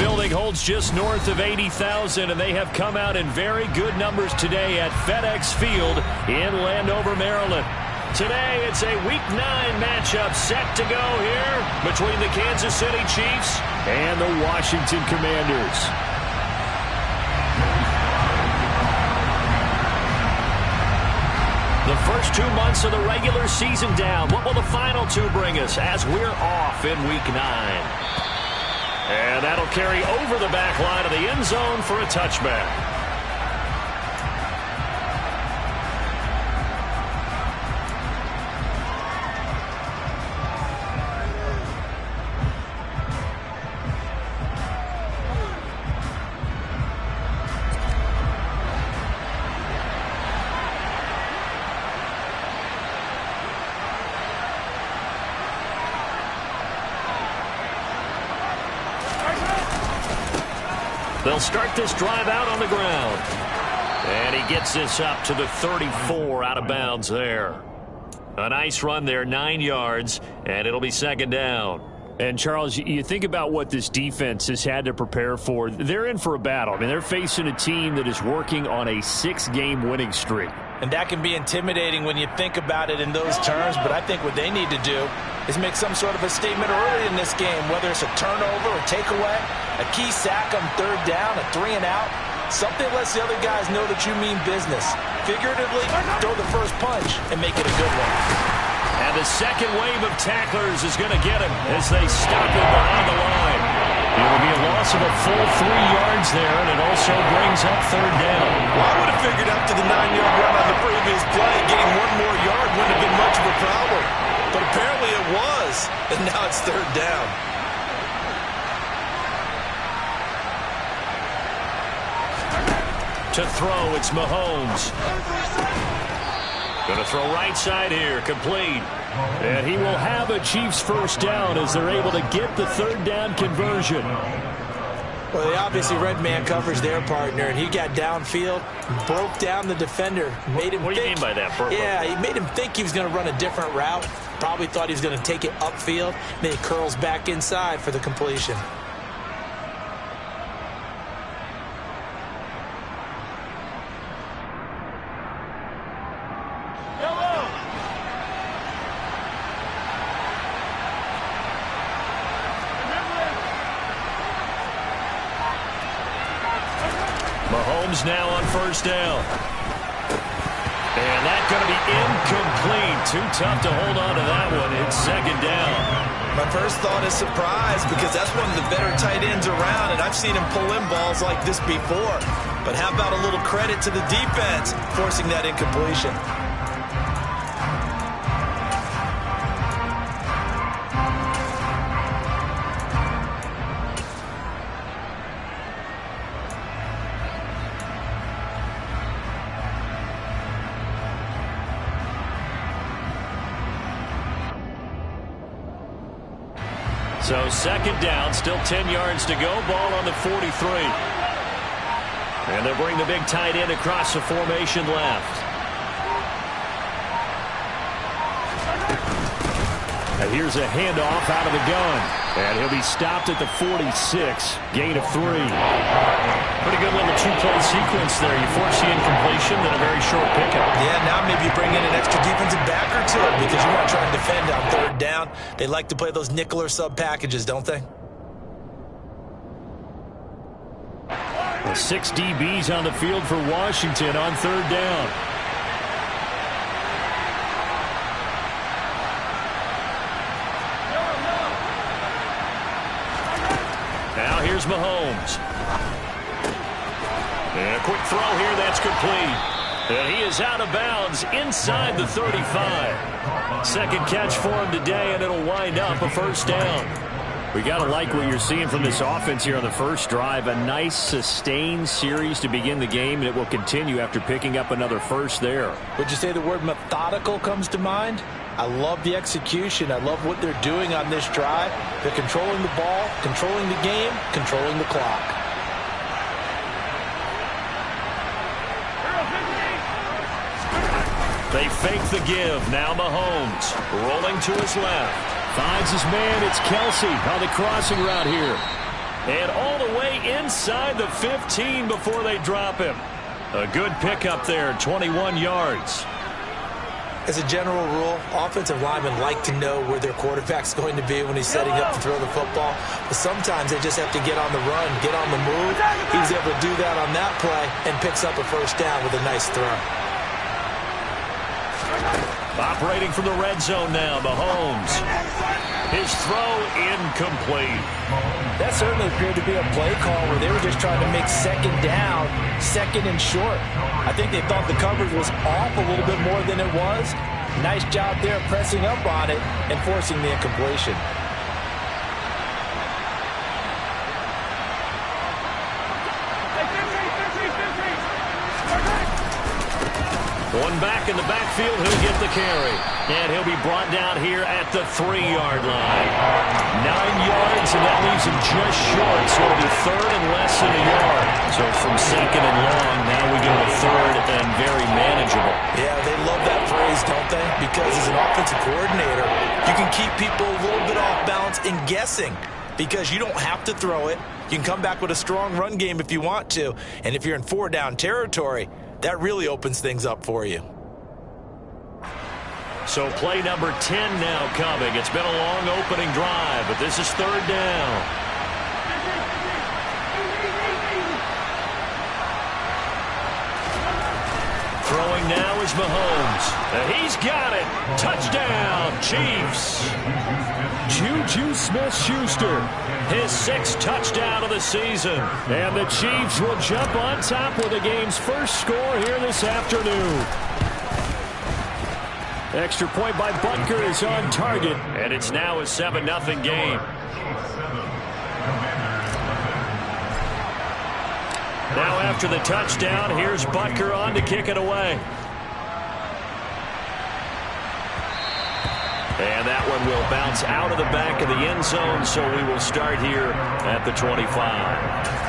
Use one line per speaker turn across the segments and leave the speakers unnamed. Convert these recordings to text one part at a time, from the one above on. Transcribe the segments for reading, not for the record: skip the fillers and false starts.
building holds just north of 80,000, and they have come out in very good numbers today at FedEx Field in Landover, Maryland. Today, it's a Week 9 matchup set to go here between the Kansas City Chiefs and the Washington Commanders. The first 2 months of the regular season down. What will the final 2 bring us as we're off in Week 9? And that'll carry over the back line of the end zone for a touchback. They'll start this drive out on the ground. And he gets this up to the 34 out of bounds there. A nice run there, 9 yards, and it'll be second down.
And, Charles, you think about what this defense has had to prepare for. They're in for a battle. I mean, they're facing a team that is working on a 6-game winning streak.
And that can be intimidating when you think about it in those terms, but I think what they need to do is make some sort of a statement early in this game, whether it's a turnover, a takeaway, a key sack on third down, a 3-and-out, something that lets the other guys know that you mean business. Figuratively, throw the first punch and make it a good one.
And the second wave of tacklers is going to get him as they stop him behind the line. It'll be a loss of a full 3 yards there, and it also brings up third down.
Well, I would have figured after the 9-yard run on the previous play, getting 1 more yard wouldn't have been much of a problem. But apparently it was, and now it's third down.
To throw, it's Mahomes. Going to throw right side here, complete.
And he will have a Chiefs first down as they're able to get the third down conversion.
Well, they obviously read man coverage their partner, and he got downfield, broke down the defender, made him
What do you mean by that, Burko?
Yeah, he made him think he was going to run a different route. Probably thought he was going to take it upfield. Then he curls back inside for the completion.
Mahomes now on first down. And that's going to be incomplete. Too tough to hold on to that one. It's second down.
My first thought is surprise because that's one of the better tight ends around, and I've seen him pull in balls like this before. But how about a little credit to the defense forcing that incompletion?
So second down, still 10 yards to go. Ball on the 43. And they'll bring the big tight end across the formation left.
And here's a handoff out of the gun. And he'll be stopped at the 46. Gain of 3.
Pretty good little two-play sequence there. You force the incompletion, then a very short pickup.
Yeah, now maybe you bring in an extra defensive backer to it because you want to try and defend on third down. They like to play those nickel or sub packages, don't they?
Well, 6 DBs on the field for Washington on third down.
Now here's Mahomes. And a quick throw here, that's complete. And he is out of bounds inside the 35. Second catch for him today, and it'll wind up a first down.
We got to like what you're seeing from this offense here on the first drive. A nice, sustained series to begin the game, and it will continue after picking up another first there.
Would you say the word methodical comes to mind? I love the execution. I love what they're doing on this drive. They're controlling the ball, controlling the game, controlling the clock.
They fake the give. Now Mahomes rolling to his left.
Finds his man. It's Kelsey on the crossing route here.
And all the way inside the 15 before they drop him. A good pickup there, 21 yards.
As a general rule, offensive linemen like to know where their quarterback's going to be when he's setting up to throw the football. But sometimes they just have to get on the run, get on the move. He was able to do that on that play and picks up a first down with a nice throw.
Operating from the red zone now, Mahomes. His throw incomplete.
That certainly appeared to be a play call where they were just trying to make second down, second and short. I think they thought the coverage was off a little bit more than it was. Nice job there pressing up on it and forcing the incompletion.
One back in the backfield, he'll get the carry. And he'll be brought down here at the 3-yard line. 9 yards, and that leaves him just short. So it'll be third and less than a yard. So from second and long, now we go to third and very manageable.
Yeah, they love that phrase, don't they? Because as an offensive coordinator, you can keep people a little bit off balance and guessing. Because you don't have to throw it. You can come back with a strong run game if you want to. And if you're in 4-down territory, that really opens things up for you.
So play number 10 now coming. It's been a long opening drive, but this is third down. Throwing now is Mahomes. And he's got it. Touchdown, Chiefs. Juju Smith-Schuster, his 6th touchdown of the season. And the Chiefs will jump on top with the game's first score here this afternoon. Extra point by Butker is on target, and it's now a 7-0 game. Now after the touchdown, here's Butker on to kick it away. And that one will bounce out of the back of the end zone, so we will start here at the 25.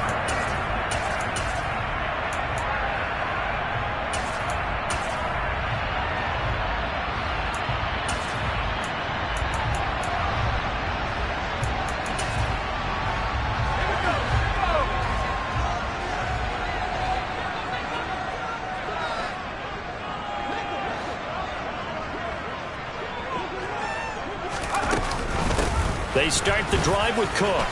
They start the drive with Cook.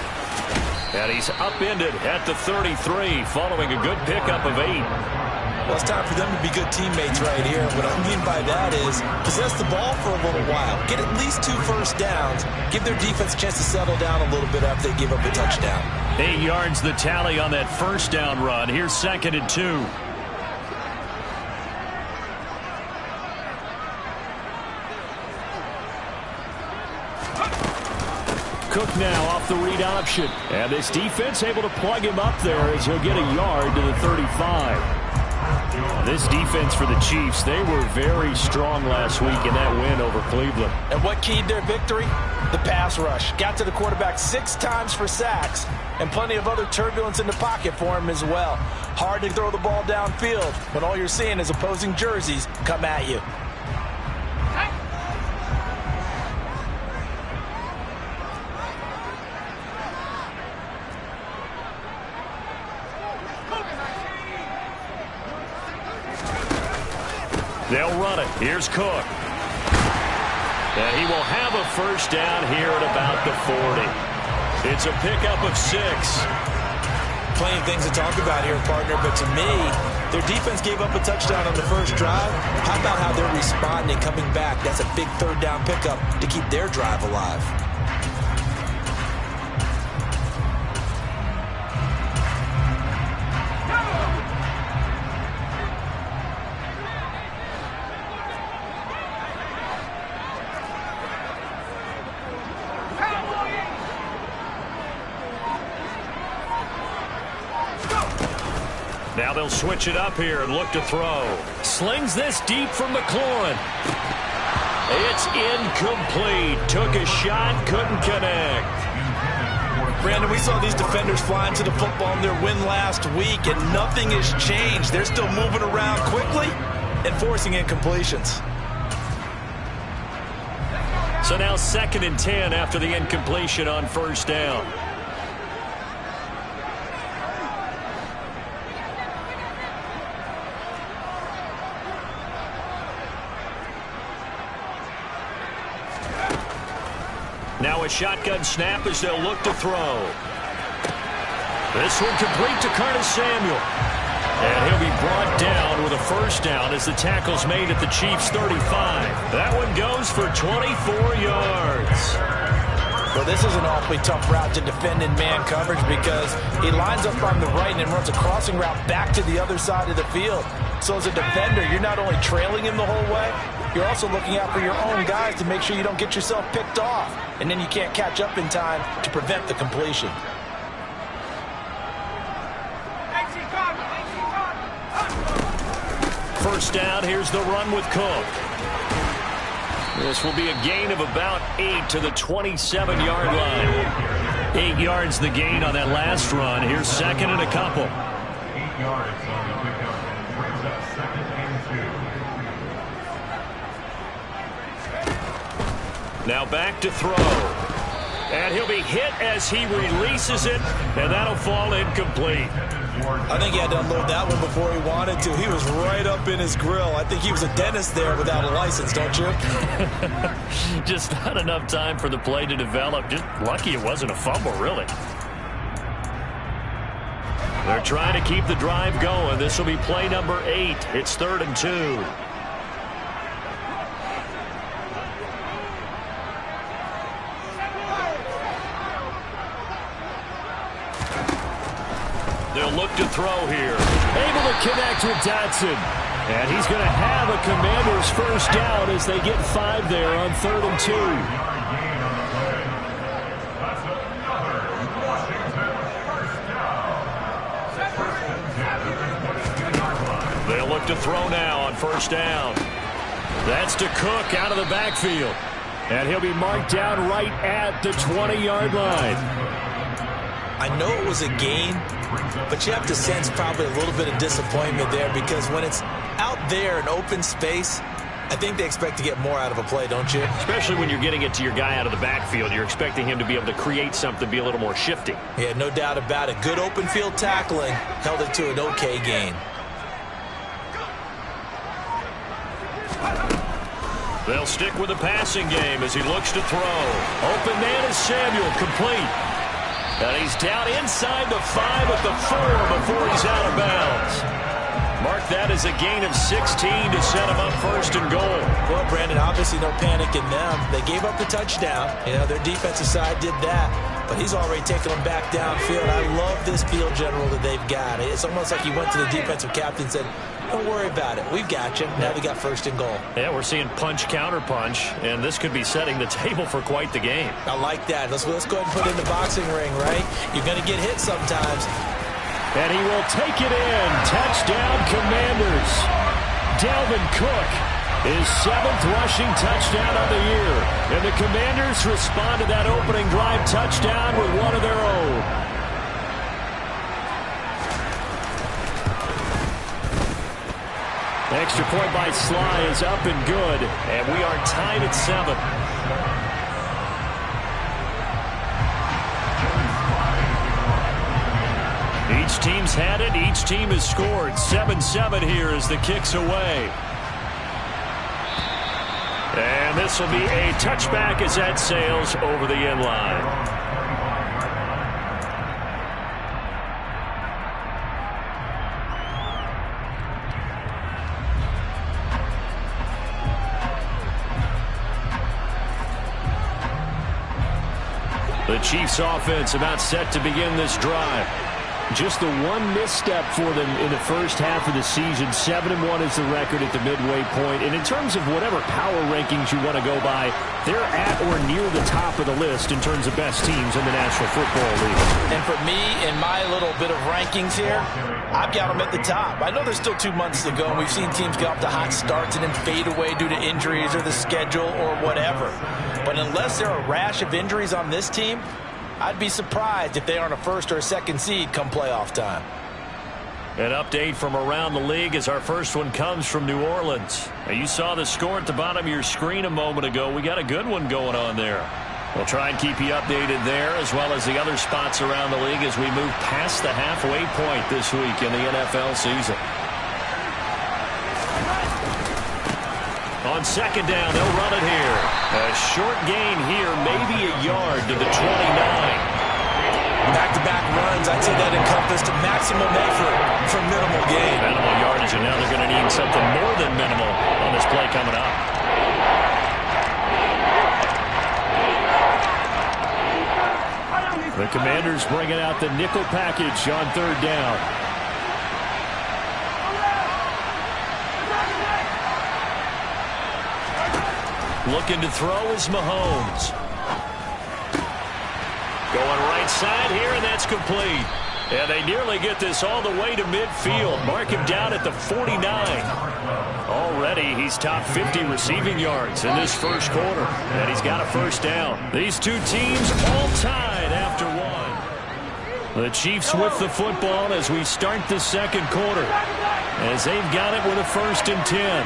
And he's upended at the 33 following a good pickup of 8.
Well, it's time for them to be good teammates right here. What I mean by that is possess the ball for a little while. Get at least 2 first downs. Give their defense a chance to settle down a little bit after they give up a touchdown.
8 yards the tally on that first down run. Here's 2nd and 2. Cook now off the read option. And this defense able to plug him up there as he'll get a yard to the 35. This defense for the Chiefs, they were very strong last week in that win over Cleveland.
And what keyed their victory? The pass rush. Got to the quarterback 6 times for sacks, and plenty of other turbulence in the pocket for him as well. Hard to throw the ball downfield when all you're seeing is opposing jerseys come at you.
They'll run it. Here's Cook. And he will have a first down here at about the 40. It's a pickup of 6.
Plenty of things to talk about here, partner, but to me, their defense gave up a touchdown on the first drive. How about how they're responding, coming back? That's a big third down pickup to keep their drive alive.
Now they'll switch it up here and look to throw. Slings this deep from McLaurin. It's incomplete. Took a shot, couldn't connect.
Brandon, we saw these defenders flying to the football in their win last week, and nothing has changed. They're still moving around quickly and forcing incompletions.
So now 2nd and 10 after the incompletion on first down. Now a shotgun snap as they'll look to throw. This one complete to Curtis Samuel. And he'll be brought down with a first down as the tackle's made at the Chiefs' 35. That one goes for 24 yards.
Well, this is an awfully tough route to defend in man coverage because he lines up on the right and then runs a crossing route back to the other side of the field. So as a defender, you're not only trailing him the whole way, you're also looking out for your own guys to make sure you don't get yourself picked off. And then you can't catch up in time to prevent the completion.
First down, here's the run with Cook. This will be a gain of about 8 to the 27-yard line. 8 yards the gain on that last run. Here's second and a couple.
8 yards on the pickup and brings up second and 2.
Now back to throw. And he'll be hit as he releases it, and that'll fall incomplete.
I think he had to unload that one before he wanted to. He was right up in his grill. I think he was a dentist there without a license, don't you?
Just not enough time for the play to develop. Just lucky it wasn't a fumble, really. They're trying to keep the drive going. This will be play number 8. It's 3rd and 2. They'll look to throw here. Able to connect with Dotson. And he's going to have a Commanders first down as they get 5 there on 3rd and 2. They'll look to throw now on first down. That's to Cook out of the backfield. And he'll be marked down right at the 20-yard line.
I know it was a gain, but you have to sense probably a little bit of disappointment there because when it's out there in open space, I think they expect to get more out of a play, don't you?
Especially when you're getting it to your guy out of the backfield. You're expecting him to be able to create something, be a little more shifty.
Yeah, no doubt about it. Good open field tackling held it to an okay gain.
They'll stick with the passing game as he looks to throw. Open man is Samuel, complete. And he's down inside the 5 at the 4 before he's out of bounds. Mark that as a gain of 16 to set him up 1st and goal.
Well, Brandon, obviously no panic in them. They gave up the touchdown. You know, their defensive side did that. But he's already taken them back downfield. I love this field general that they've got. It's almost like he went to the defensive captain and said, don't worry about it. We've got you. Now they got 1st and goal.
Yeah, we're seeing punch, counter punch, and this could be setting the table for quite the game.
I like that. Let's go ahead and put it in the boxing ring, right? You're going to get hit sometimes.
And he will take it in. Touchdown, Commanders. Dalvin Cook, his 7th rushing touchdown of the year. And the Commanders respond to that opening drive touchdown with one of their own. Extra point by Sly is up and good, and we are tied at 7. Each team's had it. Each team has scored. 7-7 here as the kick's away. And this will be a touchback as that sails over the end line. The Chiefs offense about set to begin this drive. Just the one misstep for them in the first half of the season. 7-1 is the record at the midway point. And in terms of whatever power rankings you want to go by, they're at or near the top of the list in terms of best teams in the National Football League.
And for me, in my little bit of rankings here, I've got them at the top. I know there's still 2 months to go, and we've seen teams get off to hot starts and then fade away due to injuries or the schedule or whatever. But unless there are a rash of injuries on this team, I'd be surprised if they aren't a 1st or a 2nd seed come playoff time.
An update from around the league as our first one comes from New Orleans. Now, you saw the score at the bottom of your screen a moment ago. We got a good one going on there. We'll try and keep you updated there as well as the other spots around the league as we move past the halfway point this week in the NFL season. On on second down. They'll run it here. A short gain here, maybe a yard to the 29.
Back-to-back runs, I'd say that encompassed maximum effort for minimal gain.
Minimal yardage, and now they're going to need something more than minimal on this play coming up. The Commanders bringing out the nickel package on third down. Looking to throw is Mahomes. Going right side here, and that's complete. And they nearly get this all the way to midfield. Mark him down at the 49. Already, he's top 50 receiving yards in this first quarter. And he's got a first down. These two teams all tied after one. The Chiefs with the football as we start the second quarter, as they've got it with a 1st and 10.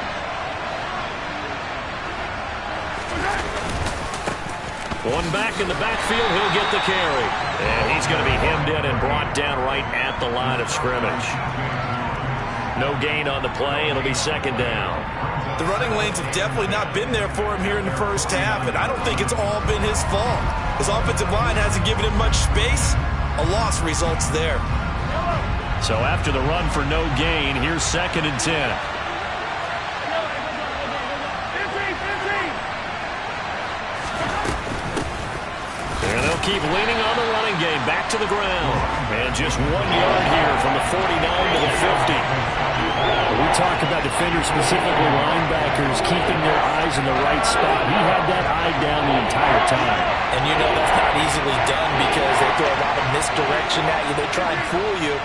One back in the backfield, he'll get the carry. And he's going to be hemmed in and brought down right at the line of scrimmage. No gain on the play. It'll be second down.
The running lanes have definitely not been there for him here in the first half, and I don't think it's all been his fault. His offensive line hasn't given him much space. A loss results there.
So after the run for no gain, here's 2nd and 10. And they'll keep leaning on the running game. Back to the ground. And just 1 yard here from the 49 to the 50.
We talk about defenders, specifically linebackers, keeping their eyes in the right spot. He had that eye down the entire time.
And you know that's not easily done because they throw a lot of misdirection at you. They try and fool you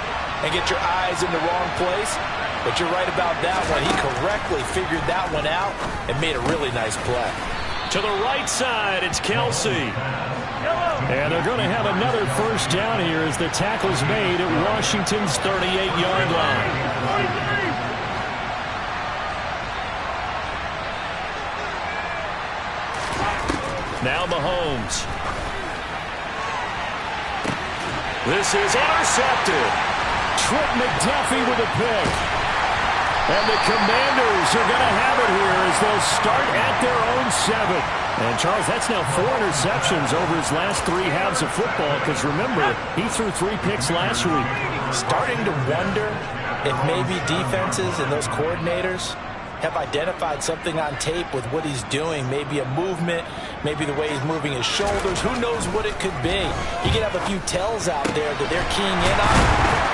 and get your eyes in the wrong place. But you're right about that one. He correctly figured that one out and made a really nice play.
To the right side, it's Kelsey. And they're going to have another first down here as the tackle's made at Washington's 38-yard line. Now Mahomes. This is intercepted. Trent McDuffie with a pick. And the Commanders are going to have it here as they'll start at their own 7. And, Charles, that's now 4 interceptions over his last 3 halves of football because, remember, he threw 3 picks last week.
Starting to wonder if maybe defenses and those coordinators have identified something on tape with what he's doing. Maybe a movement, maybe the way he's moving his shoulders. Who knows what it could be? He could have a few tells out there that they're keying in on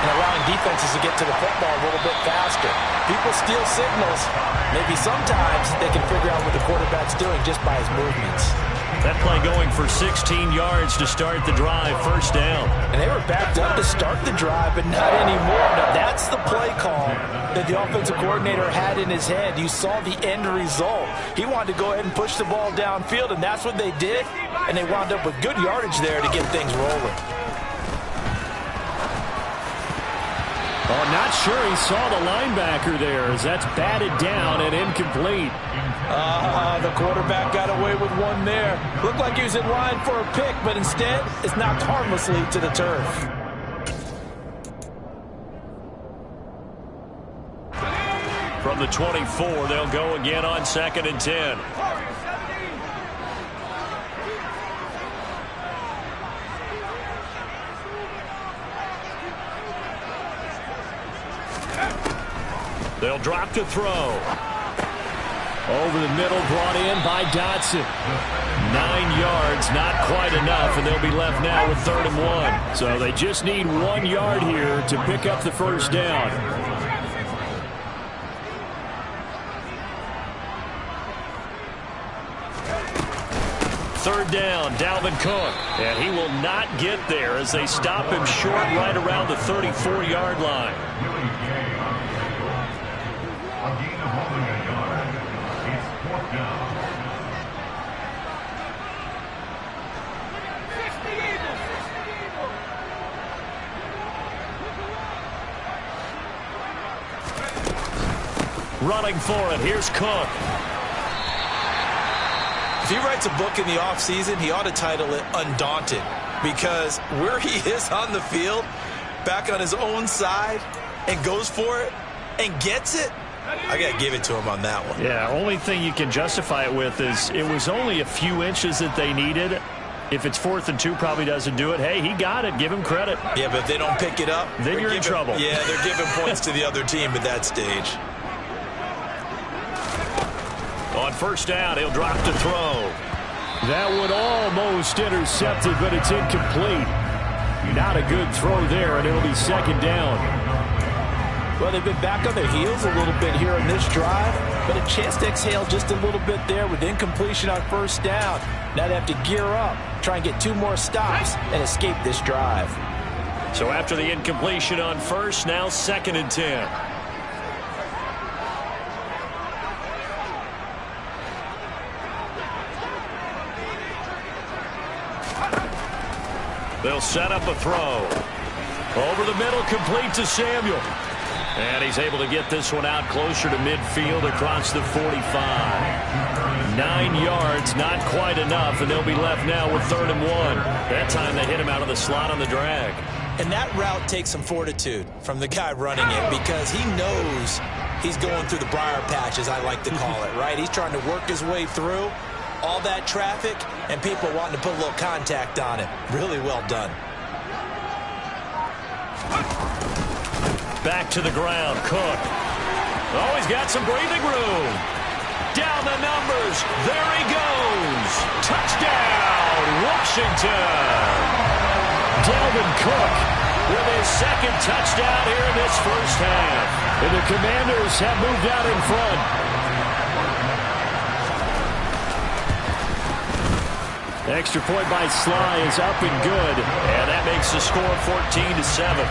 and allowing defenses to get to the football a little bit faster. People steal signals. Maybe sometimes they can figure out what the quarterback's doing just by his movements.
That play going for 16 yards to start the drive, first down.
And they were backed up to start the drive, but not anymore. Now, that's the play call that the offensive coordinator had in his head. You saw the end result. He wanted to go ahead and push the ball downfield, and that's what they did. And they wound up with good yardage there to get things rolling.
Oh, not sure he saw the linebacker there as that's batted down and incomplete.
The quarterback got away with one there. Looked like he was in line for a pick, but instead it's knocked harmlessly to the turf.
From the 24, they'll go again on 2nd and 10. They'll drop to throw. Over the middle, brought in by Dotson. 9 yards, not quite enough, and they'll be left now with 3rd and 1. So they just need 1 yard here to pick up the first down. Third down, Dalvin Cook. And he will not get there as they stop him short right around the 34-yard line. Running for it, here's Cook.
If he writes a book in the offseason, he ought to title it Undaunted, because where he is on the field, back on his own side, and goes for it, and gets it, I got to give it to him on that one.
Yeah, only thing you can justify it with is it was only a few inches that they needed. If it's 4th and 2, probably doesn't do it. Hey, he got it. Give him credit.
Yeah, but if they don't pick it up,
then you're in trouble.
Yeah, they're giving points to the other team at that stage.
On first down, he'll drop to throw. That one almost intercepted, but it's incomplete. Not a good throw there, and it'll be 2nd down.
Well, they've been back on their heels a little bit here in this drive, but a chance to exhale just a little bit there with incompletion on first down. Now they have to gear up, try and get 2 more stops, and escape this drive.
So after the incompletion on first, now 2nd and 10. They'll set up a throw. Over the middle, complete to Samuel. And he's able to get this one out closer to midfield across the 45. 9 yards, not quite enough, and they'll be left now with 3rd and 1. That time they hit him out of the slot on the drag.
And that route takes some fortitude from the guy running it because he knows he's going through the briar patch, as I like to call it, right? He's trying to work his way through all that traffic and people wanting to put a little contact on it. Really well done.
Back to the ground, Cook. Oh, he's got some breathing room. Down the numbers. There he goes. Touchdown, Washington. Dalvin Cook with his 2nd touchdown here in this first half. And the Commanders have moved out in front. Extra point by Sly is up and good. And that makes the score 14-7.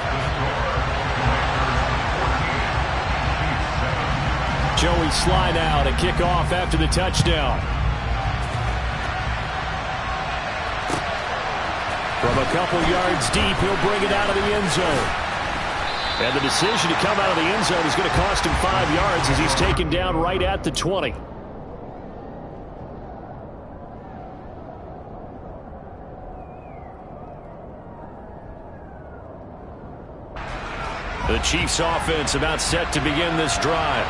Joey Sly now to kick off after the touchdown. From a couple yards deep, he'll bring it out of the end zone. And the decision to come out of the end zone is going to cost him 5 yards as he's taken down right at the 20. The Chiefs offense about set to begin this drive.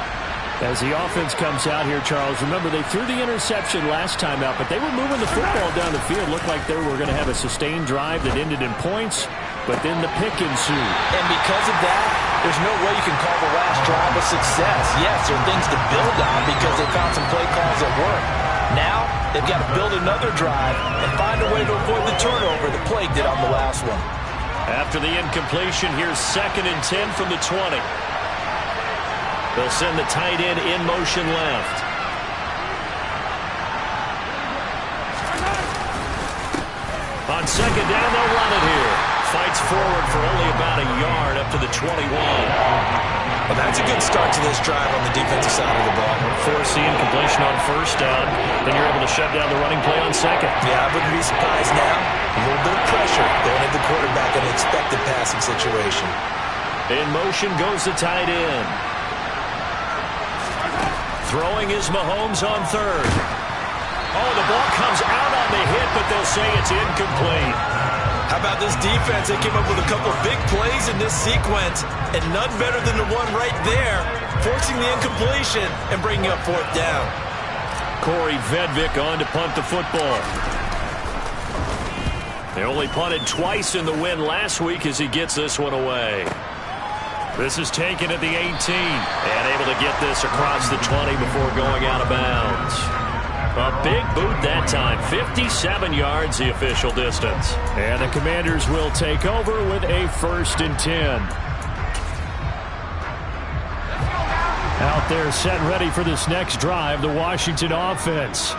As the offense comes out here, Charles, remember they threw the interception last time out, but they were moving the football down the field. Looked like they were going to have a sustained drive that ended in points, but then the pick ensued.
And because of that, there's no way you can call the last drive a success. Yes, there are things to build on because they found some play calls that work. Now, they've got to build another drive and find a way to avoid the turnover that plagued it on the last one.
After the incompletion, here's 2nd and 10 from the 20. They'll send the tight end in motion left. On 2nd down, they'll run it here. Fights forward for only about a yard up to the 21.
Well, that's a good start to this drive on the defensive side of the ball.
Force the incompletion on first down. Then you're able to shut down the running play on 2nd.
Yeah, I wouldn't be surprised now. A little bit of pressure going at the quarterback in an expected passing situation.
In motion goes the tight end. Throwing is Mahomes on 3rd. Oh, the ball comes out on the hit, but they'll say it's incomplete.
How about this defense? They came up with a couple of big plays in this sequence, and none better than the one right there, forcing the incompletion and bringing up 4th down.
Corey Vedvik on to punt the football. They only punted twice in the win last week as he gets this one away. This is taken at the 18 and able to get this across the 20 before going out of bounds. A big boot that time, 57 yards the official distance. And the Commanders will take over with a 1st and 10. Out there set and ready for this next drive, the Washington offense.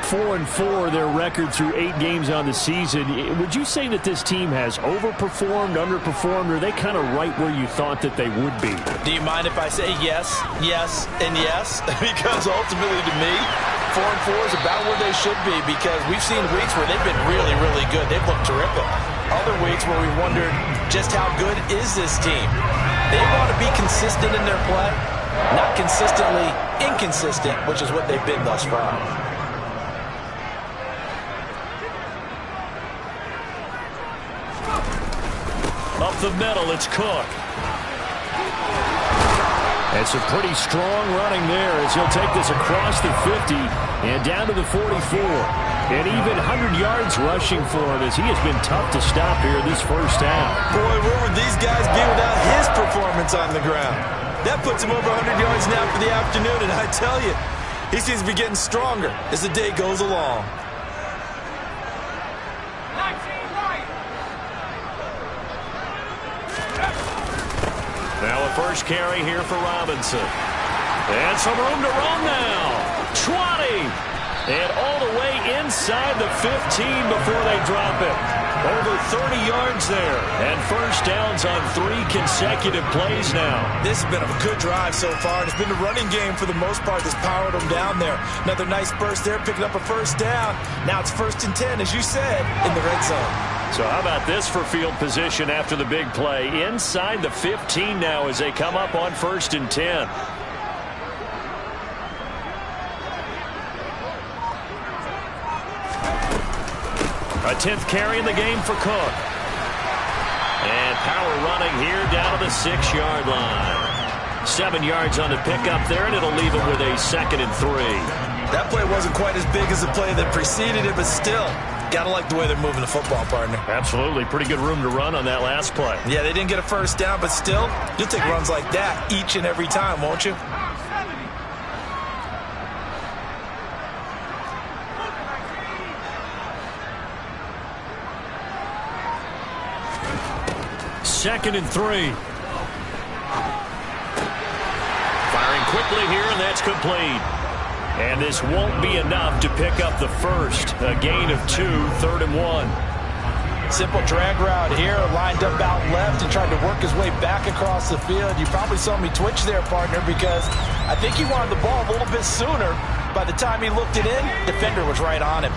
4-4 their record through 8 games on the season. Would you say that this team has overperformed, underperformed, or are they kind of right where you thought that they would be?
Do you mind if I say yes, yes, and yes? Because ultimately to me, 4-4 is about where they should be because we've seen weeks where they've been really, really good. They've looked terrific. Other weeks where we wondered just how good is this team. They want to be consistent in their play, not consistently inconsistent, which is what they've been thus far. Up
the middle, it's Cook. And some pretty strong running there as he'll take this across the 50 and down to the 44. And even 100 yards rushing for him as he has been tough to stop here this first half.
Boy, where would these guys be without his performance on the ground? That puts him over 100 yards now for the afternoon, and I tell you, he seems to be getting stronger as the day goes along.
Now a first carry here for Robinson. And some room to run now. 20. And all the way inside the 15 before they drop it. Over 30 yards there. And first downs on 3 consecutive plays now.
This has been a good drive so far. It's been the running game for the most part that's powered them down there. Another nice burst there, picking up a first down. Now it's 1st and 10, as you said, in the red zone.
So how about this for field position after the big play? Inside the 15 now as they come up on 1st and 10. A 10th carry in the game for Cook. And power running here down to the 6-yard line. 7 yards on the pickup there, and it'll leave him with a 2nd and 3.
That play wasn't quite as big as the play that preceded it, but still, gotta like the way they're moving the football, partner.
Absolutely. Pretty good room to run on that last play.
Yeah, they didn't get a first down, but still, you'll take runs like that each and every time, won't you?
Second and 3. Firing quickly here, and that's complete. And this won't be enough to pick up the first. A gain of 2, 3rd and 1.
Simple drag route here, lined up out left and tried to work his way back across the field. You probably saw me twitch there, partner, because I think he wanted the ball a little bit sooner. By the time he looked it in, defender was right on him.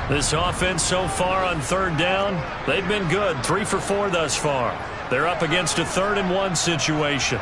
This offense so far on 3rd down, they've been good. 3 for 4 thus far. They're up against a 3rd and 1 situation.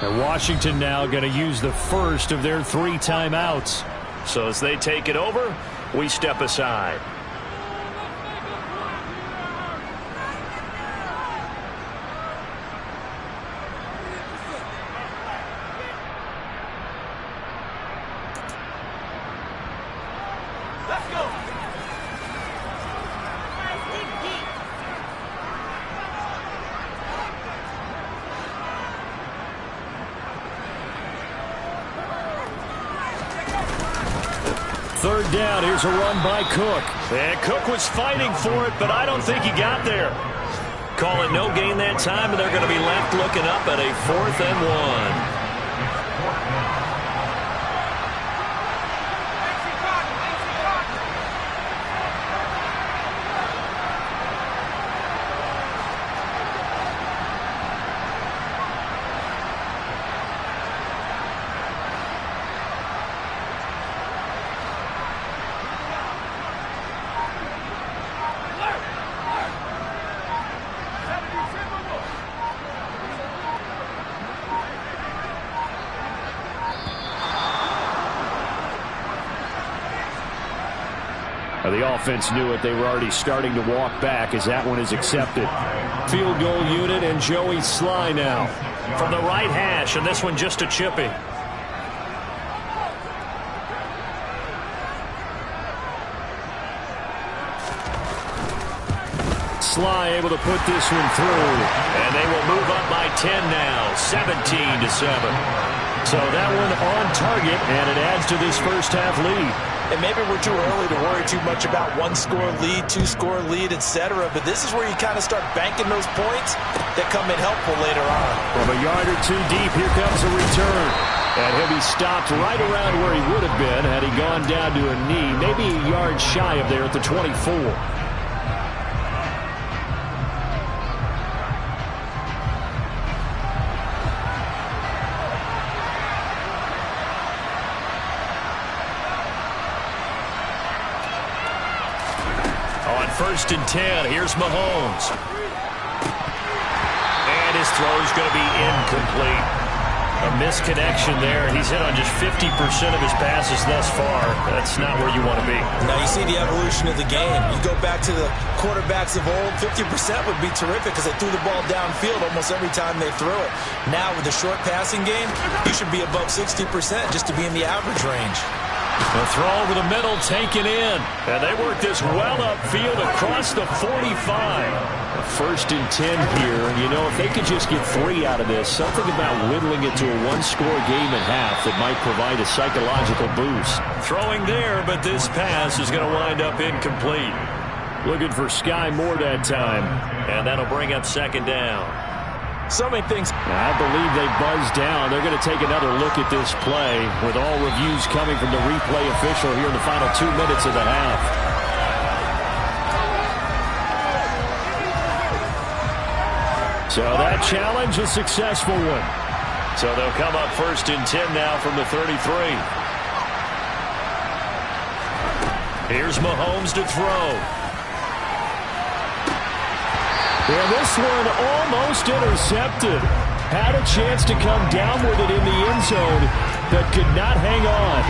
And Washington now going to use the first of their 3 timeouts. So as they take it over, we step aside.
Let's go.
3rd down. Here's a run by Cook. And Cook was fighting for it, but I don't think he got there. Call it no gain that time, and they're going to be left looking up at a 4th and 1. The offense knew it. They were already starting to walk back as that one is accepted. Field goal unit and Joey Sly now from the right hash, and this one just a chipping. Sly able to put this one through, and they will move up by 10 now, 17-7. So that one on target, and it adds to this first half lead.
And maybe we're too early to worry too much about 1-score lead, 2-score lead, etc. But this is where you kind of start banking those points that come in helpful later on.
From a yard or 2 deep, here comes a return. And he'll be stopped right around where he would have been had he gone down to a knee, maybe a yard shy of there at the 24. 1st and 10. Here's Mahomes. And his throw's going to be incomplete. A misconnection there. He's hit on just 50% of his passes thus far. That's not where you want to be.
Now you see the evolution of the game. You go back to the quarterbacks of old, 50% would be terrific because they threw the ball downfield almost every time they threw it. Now with the short passing game, you should be above 60% just to be in the average range.
The throw over the middle taken in. And they work this well upfield across the 45.
1st and 10 here. You know, if they could just get 3 out of this, something about whittling it to a one-score game at half that might provide a psychological boost.
Throwing there, but this pass is going to wind up incomplete.
Looking for Sky Moore that time.
And that'll bring up 2nd down.
So many things.
I believe they buzzed down. They're going to take another look at this play with all reviews coming from the replay official here in the final 2 minutes of the half.
So that challenge, a successful one. So they'll come up 1st and 10 now from the 33. Here's Mahomes to throw.
And this one almost intercepted. Had a chance to come down with it in the end zone, but could not hang on.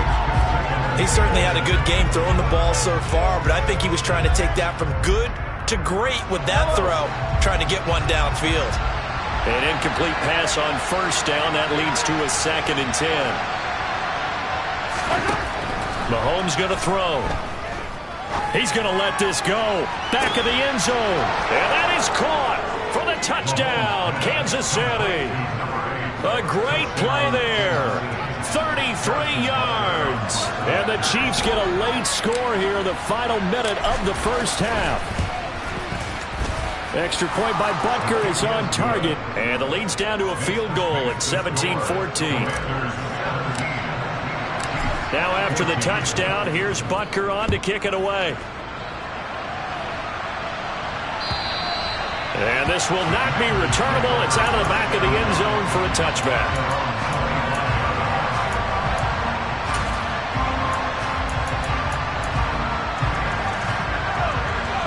He certainly had a good game throwing the ball so far, but I think he was trying to take that from good to great with that throw, trying to get one downfield.
An incomplete pass on 1st down. That leads to a 2nd and 10. Mahomes going to throw. He's going to let this go. Back of the end zone. And that is caught for the touchdown, Kansas City. A great play there. 33 yards. And the Chiefs get a late score here in the final minute of the 1st half. Extra point by Butker is on target. And the lead's down to a field goal at 17-14. Now after the touchdown, here's Butker on to kick it away. And this will not be returnable. It's out of the back of the end zone for a touchback.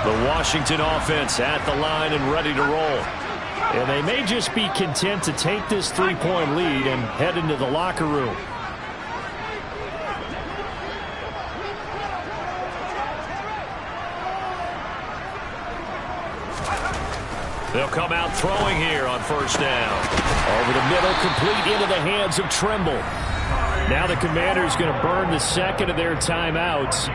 The Washington offense at the line and ready to roll.
And they may just be content to take this 3-point lead and head into the locker room.
They'll come out throwing here on 1st down.
Over the middle, complete into the hands of Trimble. Now the Commanders going to burn the 2nd of their timeouts,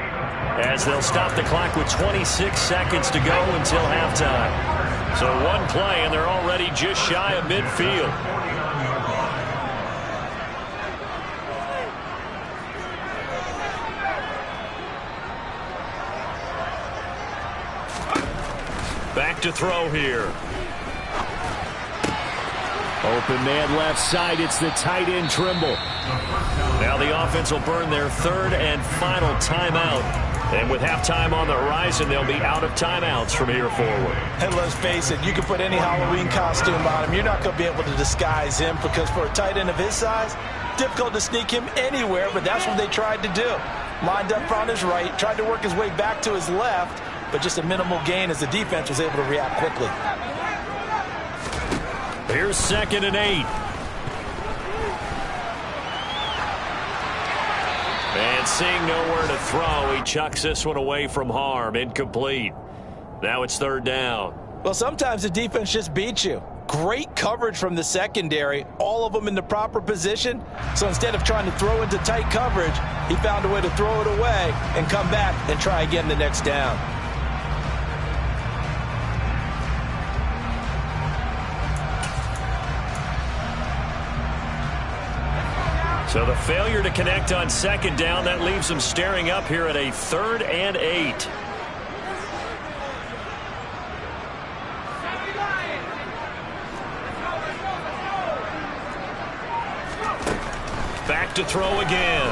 as they'll stop the clock with 26 seconds to go until halftime. So one play, and they're already just shy of midfield. Back to throw here.
Open man left side. It's the tight end Trimble.
Now the offense will burn their 3rd and final timeout. And with halftime on the horizon, they'll be out of timeouts from here forward.
And let's face it, you can put any Halloween costume on him. You're not going to be able to disguise him because for a tight end of his size, difficult to sneak him anywhere, but that's what they tried to do. Lined up on his right, tried to work his way back to his left, but just a minimal gain as the defense was able to react quickly.
Here's 2nd and 8. And seeing nowhere to throw, he chucks this one away from harm. Incomplete. Now it's 3rd down.
Well, sometimes the defense just beats you. Great coverage from the secondary, all of them in the proper position. So instead of trying to throw into tight coverage, he found a way to throw it away and come back and try again the next down.
So the failure to connect on 2nd down, that leaves them staring up here at a 3rd and 8. Back to throw again.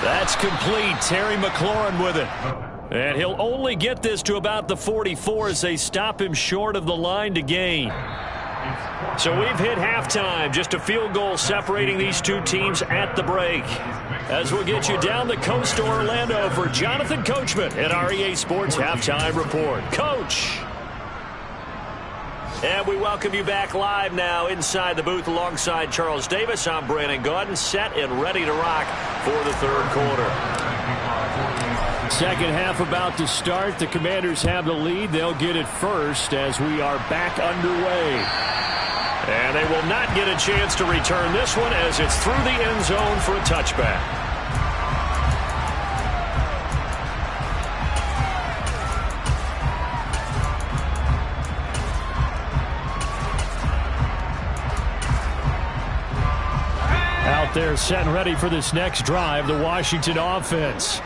That's complete. Terry McLaurin with it. And he'll only get this to about the 44 as they stop him short of the line to gain. So we've hit halftime. Just a field goal separating these two teams at the break. as we'll get you down the coast to Orlando for Jonathan Coachman at our EA Sports Halftime Report. Coach! And we welcome you back live now inside the booth alongside Charles Davis. I'm Brandon Gaudin, set and ready to rock for the third quarter.
Second half about to start. The Commanders have the lead. They'll get it first as we are back underway.
And they will not get a chance to return this one as it's through the end zone for a touchback.
Out there set and ready for this next drive, the Washington offense.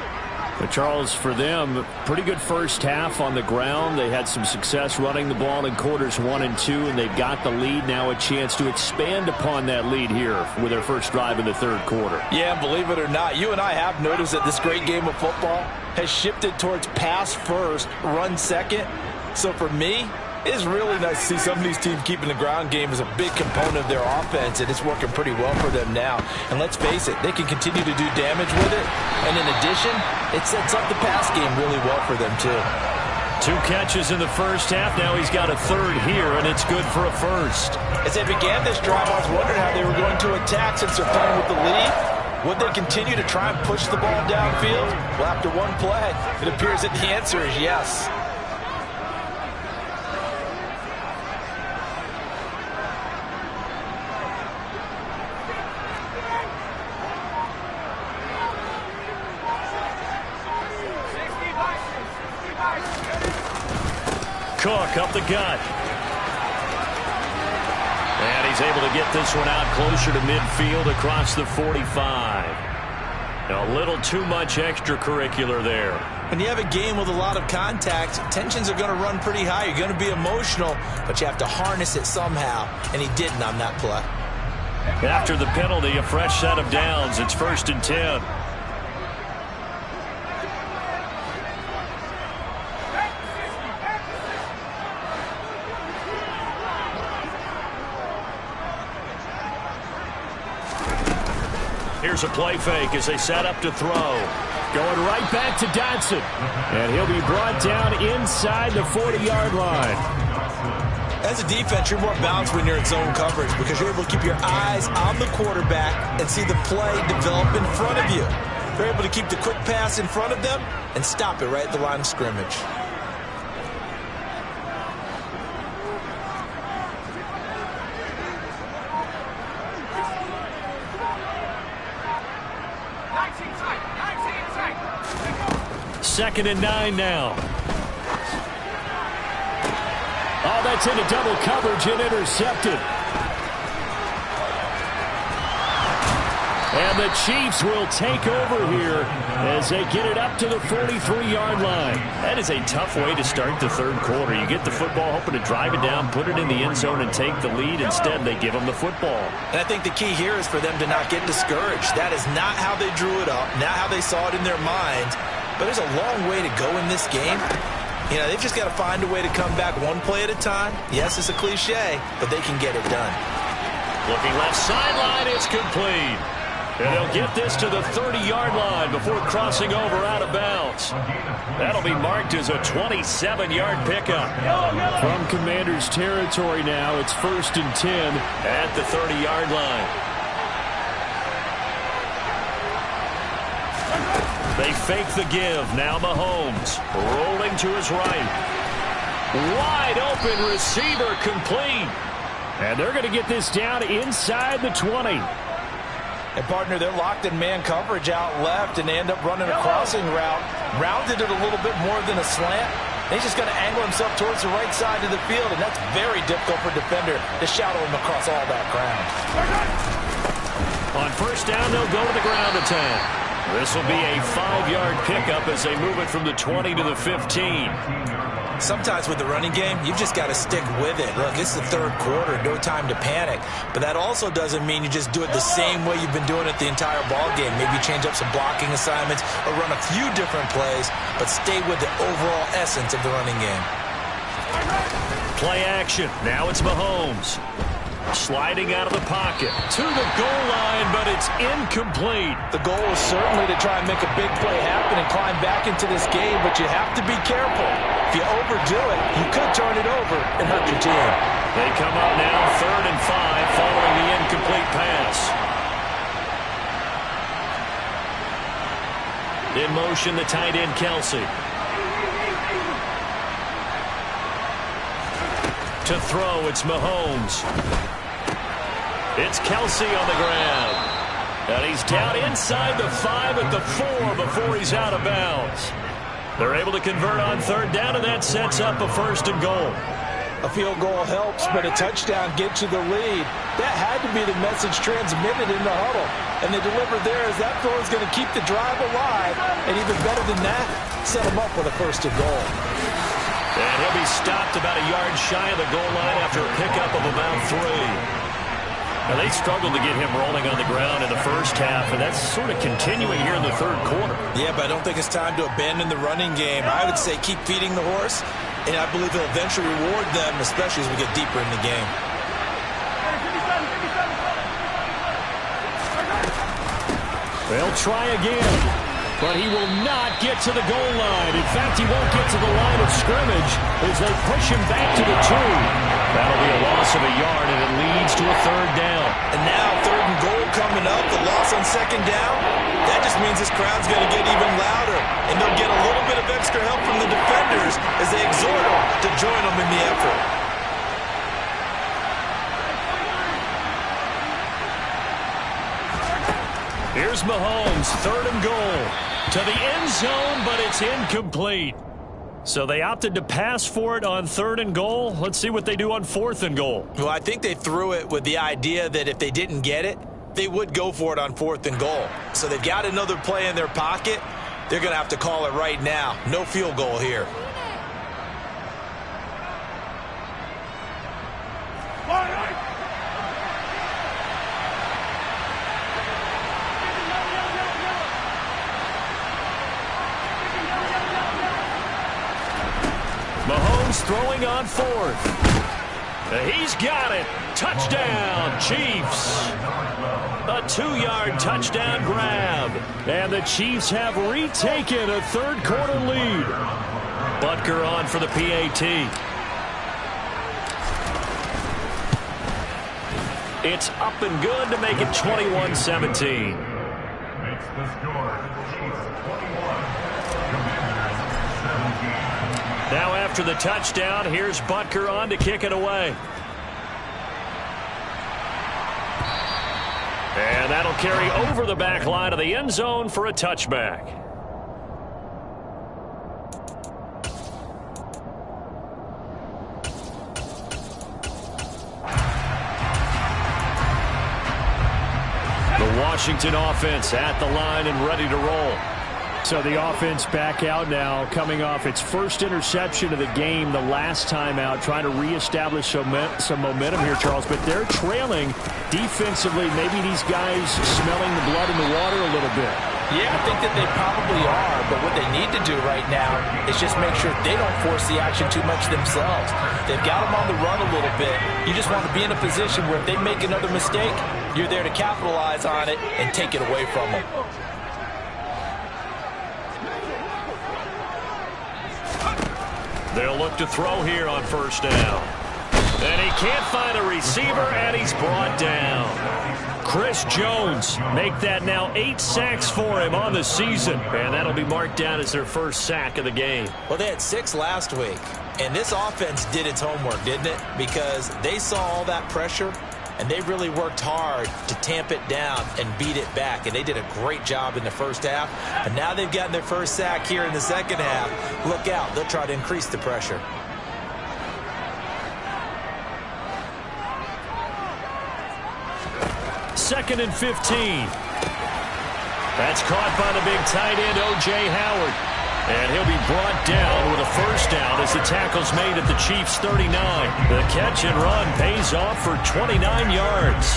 But Charles, for them, pretty good first half on the ground. They had some success running the ball in quarters 1 and 2, and they've got the lead. Now a chance to expand upon that lead here with their first drive in the third quarter.
Yeah, believe it or not, you and I have noticed that this great game of football has shifted towards pass first, run second. So for me, it's really nice to see some of these teams keeping the ground game as a big component of their offense, and it's working pretty well for them now. And let's face it, they can continue to do damage with it. And in addition, it sets up the pass game really well for them, too.
2 catches in the first half. Now he's got a third here, and it's good for a first.
As they began this drive, I was wondering how they were going to attack since they're playing with the lead. Would they continue to try and push the ball downfield? Well, after one play, it appears that the answer is yes.
Cook up the gut. And he's able to get this one out closer to midfield across the 45. A little too much extracurricular there.
When you have a game with a lot of contact, tensions are going to run pretty high. You're going to be emotional, but you have to harness it somehow, and he didn't on that play.
After the penalty, a fresh set of downs. It's 1st and 10. Here's a play fake as they set up to throw.
Going right back to Dotson. And he'll be brought down inside the 40-yard line.
As a defense, you're more balanced when you're in zone coverage because you're able to keep your eyes on the quarterback and see the play develop in front of you. You're able to keep the quick pass in front of them and stop it right at the line of scrimmage.
Second and 9 now.
Oh, that's into double coverage and intercepted. And the Chiefs will take over here as they get it up to the 43-yard line.
That is a tough way to start the third quarter. You get the football, hoping to drive it down, put it in the end zone, and take the lead. Instead, they give them the football.
And I think the key here is for them to not get discouraged. That is not how they drew it up, not how they saw it in their minds. But there's a long way to go in this game. You know, they've just got to find a way to come back one play at a time. Yes, it's a cliche, but they can get it done.
Looking left sideline, it's complete. And they'll get this to the 30-yard line before crossing over out of bounds. That'll be marked as a 27-yard pickup.
From Commanders territory now, it's 1st and 10
at the 30-yard line. They fake the give. Now Mahomes rolling to his right. Wide open receiver complete.
And they're going to get this down inside the 20.
And, partner, they're locked in man coverage out left, and they end up running a crossing route. Rounded it a little bit more than a slant. And he's just going to angle himself towards the right side of the field, and that's very difficult for a defender to shadow him across all that ground.
On first down, they'll go to the ground attack. This will be a 5-yard pickup as they move it from the 20 to the 15.
Sometimes with the running game, you've just got to stick with it. Look, it's the third quarter, no time to panic. But that also doesn't mean you just do it the same way you've been doing it the entire ball game. Maybe change up some blocking assignments or run a few different plays, but stay with the overall essence of the running game.
Play action. Now it's Mahomes.
Sliding out of the pocket to the goal line, but it's incomplete.
The goal is certainly to try and make a big play happen and climb back into this game, but you have to be careful. If you overdo it, you could turn it over and hurt your team.
They come up now 3rd and 5 following the incomplete pass. In motion, the tight end, Kelsey. To throw, it's Mahomes. It's Kelsey on the ground. And he's down inside the 5 at the 4 before he's out of bounds. They're able to convert on 3rd down, and that sets up a 1st and goal.
A field goal helps, but a touchdown gets you the lead. That had to be the message transmitted in the huddle. And they delivered there as that throw is going to keep the drive alive. And even better than that, set them up with a 1st and goal.
And he'll be stopped about a yard shy of the goal line after a pickup of about 3. Now, they struggled to get him rolling on the ground in the first half, and that's sort of continuing here in the 3rd quarter.
Yeah, but I don't think it's time to abandon the running game. I would say keep feeding the horse, and I believe he'll eventually reward them, especially as we get deeper in the game.
They'll try again, but he will not get to the goal line. In fact, he won't get to the line of scrimmage as they push him back to the 2. That'll be a loss of a yard, and it leads to a 3rd down.
And now 3rd and goal coming up, the loss on 2nd down. That just means this crowd's going to get even louder, and they'll get a little bit of extra help from the defenders as they exhort them to join them in the effort.
Here's Mahomes, 3rd and goal. To the end zone, but it's incomplete. So they opted to pass for it on 3rd and goal. Let's see what they do on 4th and goal.
Well, I think they threw it with the idea that if they didn't get it, they would go for it on 4th and goal. So they've got another play in their pocket. They're going to have to call it right now. No field goal here.
Mahomes throwing on 4th. He's got it. Touchdown, Chiefs. A 2-yard touchdown grab. And the Chiefs have retaken a 3rd quarter lead. Butker on for the PAT. It's up and good to make it 21-17.
Makes the score. Chiefs 21.
Now after the touchdown, here's Butker on to kick it away. And that'll carry over the back line of the end zone for a touchback. The Washington offense at the line and ready to roll. So the offense back out now, coming off its first interception of the game the last time out, trying to reestablish some momentum here, Charles. But they're trailing defensively. Maybe these guys smelling the blood in the water a little bit.
Yeah, I think that they probably are. But what they need to do right now is just make sure they don't force the action too much themselves. They've got them on the run a little bit. You just want to be in a position where if they make another mistake, you're there to capitalize on it and take it away from them.
They'll look to throw here on 1st down. And he can't find a receiver, and he's brought down. Chris Jones make that now 8 sacks for him on the season. And that'll be marked down as their first sack of the game.
Well, they had 6 last week. And this offense did its homework, didn't it? Because they saw all that pressure, and they really worked hard to tamp it down and beat it back. And they did a great job in the first half. And now they've gotten their first sack here in the second half. Look out. They'll try to increase the pressure.
Second and 15. That's caught by the big tight end, O.J. Howard. And he'll be brought down with a first down as the tackle's made at the Chiefs' 39. The catch and run pays off for 29 yards.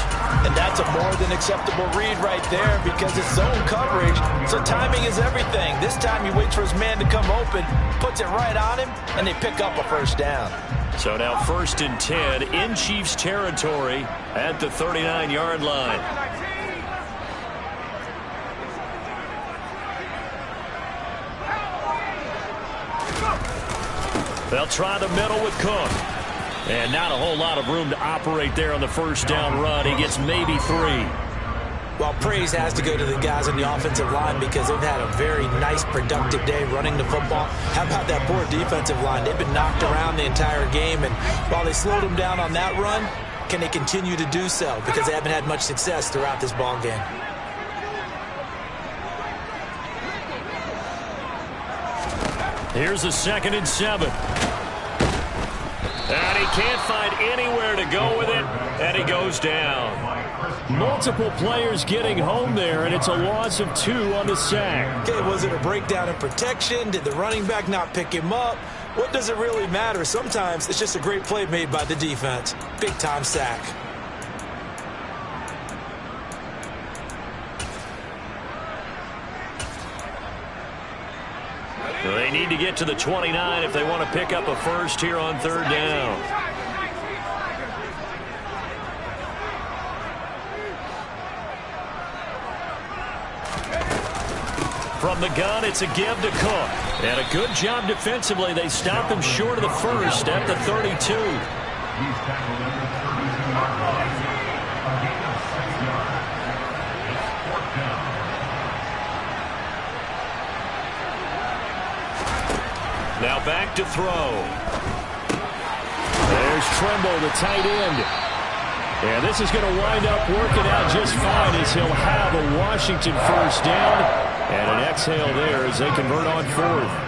And that's a more than acceptable read right there because it's zone coverage, so timing is everything. This time he waits for his man to come open, puts it right on him, and they pick up a first down.
So now 1st and 10 in Chiefs territory at the 39-yard line. They'll try the middle with Cook. And not a whole lot of room to operate there on the first down run. He gets maybe 3.
Well, praise has to go to the guys on the offensive line because they've had a very nice, productive day running the football. How about that poor defensive line? They've been knocked around the entire game, and while they slowed them down on that run, can they continue to do so? Because they haven't had much success throughout this ball game.
Here's a 2nd and 7. And he can't find anywhere to go with it, and he goes down.
Multiple players getting home there, and it's a loss of 2 on the sack.
Okay, was it a breakdown in protection? Did the running back not pick him up? What does it really matter? Sometimes it's just a great play made by the defense. Big-time sack.
They need to get to the 29 if they want to pick up a first here on 3rd down. From the gun, it's a give to Cook. And a good job defensively. They stop him short of the first at the 32.
He's tackled at the 32-yard line. A gain of 6 yards. It's 4th down.
Now back to throw.
There's Tremble, the tight end. And this is going to wind up working out just fine as he'll have a Washington first down. And an exhale there as they convert on 4th.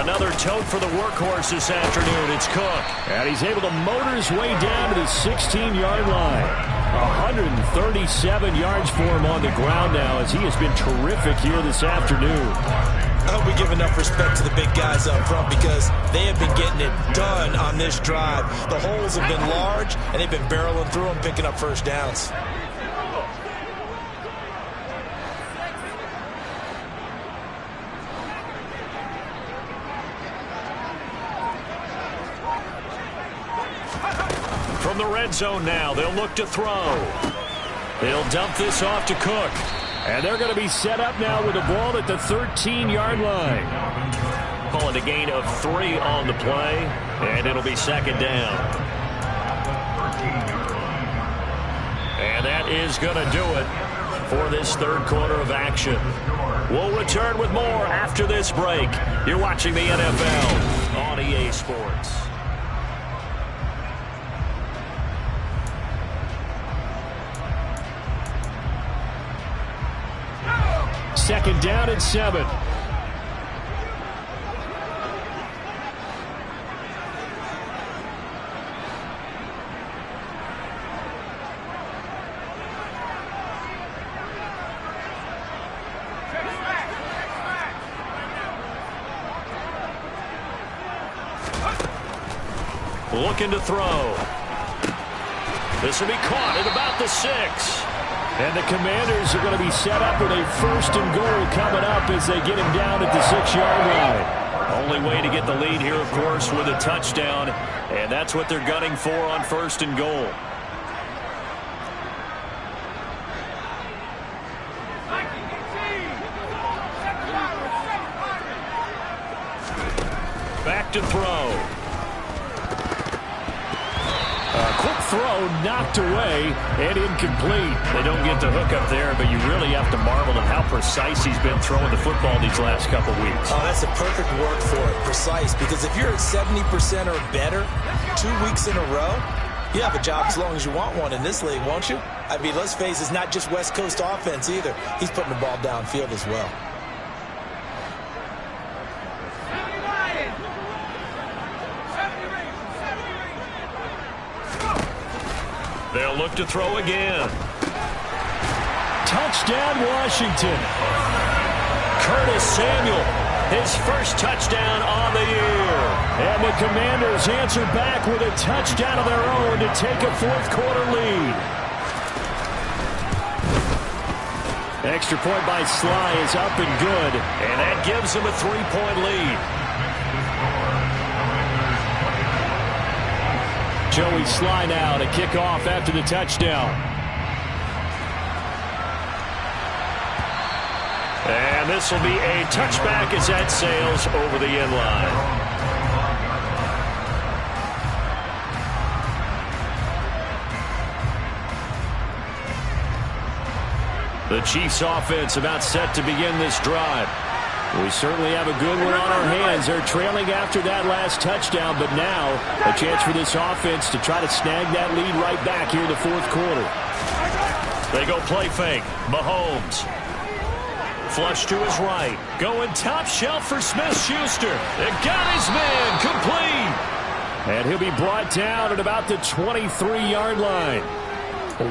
Another tote for the workhorse this afternoon. It's Cook.
And he's able to motor his way down to the 16-yard line. 137 yards for him on the ground now as he has been terrific here this afternoon.
I hope we give enough respect to the big guys up front because they have been getting it done on this drive. The holes have been large, and they've been barreling through them, picking up first downs.
From the red zone now, they'll look to throw. They'll dump this off to Cook.
And they're going to be set up now with the ball at the 13-yard line.
Calling a gain of 3 on the play, and it'll be 2nd down. And that is going to do it for this 3rd quarter of action. We'll return with more after this break. You're watching the NFL on EA Sports.
Second down and 7.
Looking to throw. This will be caught at about the 6.
And the Commanders are going to be set up with a 1st and goal coming up as they get him down at the 6-yard line.
Only way to get the lead here, of course, with a touchdown. And that's what they're gunning for on 1st and goal. Back to throw.
Quick throw knocked away and incomplete.
They don't get the hook up there, but you really have to marvel at how precise he's been throwing the football these last couple weeks.
Oh, that's a perfect word for it, precise, because if you're at 70% or better 2 weeks in a row, you have a job as long as you want one in this league, won't you? I mean, let's face it, it's not just West Coast offense either. He's putting the ball downfield as well.
They'll look to throw again.
Touchdown, Washington.
Curtis Samuel, his first touchdown on the year.
And the Commanders answer back with a touchdown of their own to take a fourth-quarter lead. Extra point by Sly is up and good.
And that gives them a 3-point lead.
Joey Sly now to kick off after the touchdown.
And this will be a touchback as that sails over the end line. The Chiefs offense about set to begin this drive. We certainly have a good one on our hands. They're trailing after that last touchdown, but now a chance for this offense to try to snag that lead right back here in the fourth quarter. They go play fake. Mahomes. Flush to his right. Going top shelf for Smith-Schuster. They got his man complete.
And he'll be brought down at about the 23-yard line.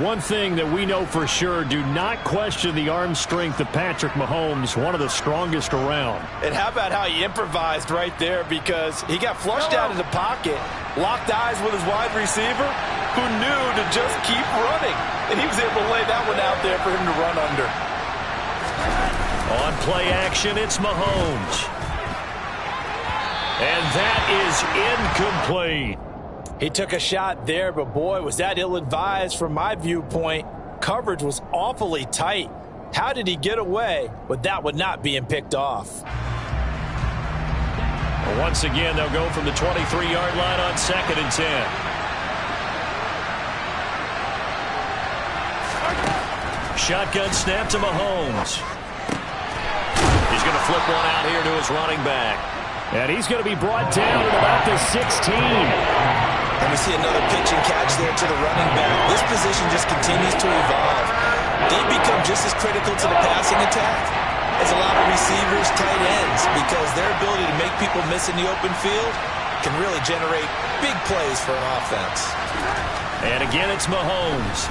One thing that we know for sure, do not question the arm strength of Patrick Mahomes, one of the strongest around.
And how about how he improvised right there, because he got flushed out of the pocket, locked eyes with his wide receiver, who knew to just keep running. And he was able to lay that one out there for him to run under.
On play action, it's Mahomes. And that is incomplete.
He took a shot there, but boy, was that ill-advised from my viewpoint. Coverage was awfully tight. How did he get away with that one not being picked off?
Well, once again, they'll go from the 23-yard line on 2nd and 10. Shotgun snap to Mahomes. He's going to flip one out here to his running back.
And he's going to be brought down at about the 16.
And we see another pitch and catch there to the running back. This position just continues to evolve. They become just as critical to the passing attack as a lot of receivers, tight ends, because their ability to make people miss in the open field can really generate big plays for an offense.
And again, it's Mahomes.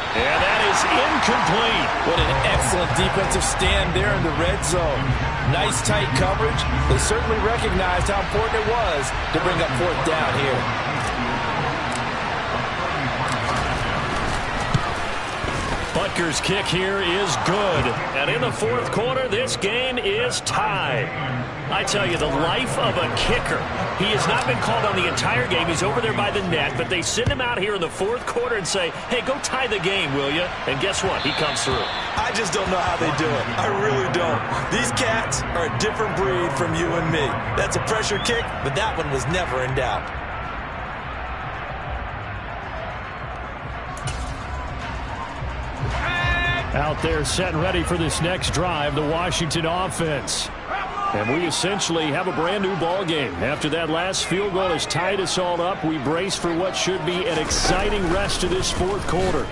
And that is incomplete.
What an excellent defensive stand there in the red zone. Nice tight coverage. They certainly recognized how important it was to bring up fourth down here.
Butker's kick here is good. And in the fourth quarter, this game is tied. I tell you, the life of a kicker. He has not been called on the entire game. He's over there by the net, but they send him out here in the fourth quarter and say, hey, go tie the game, will you? And guess what? He comes through.
I just don't know how they do it. I really don't. These cats are a different breed from you and me. That's a pressure kick, but that one was never in doubt.
Out there set and ready for this next drive, the Washington offense. And we essentially have a brand new ball game. After that last field goal has tied us all up, we brace for what should be an exciting rest of this fourth quarter.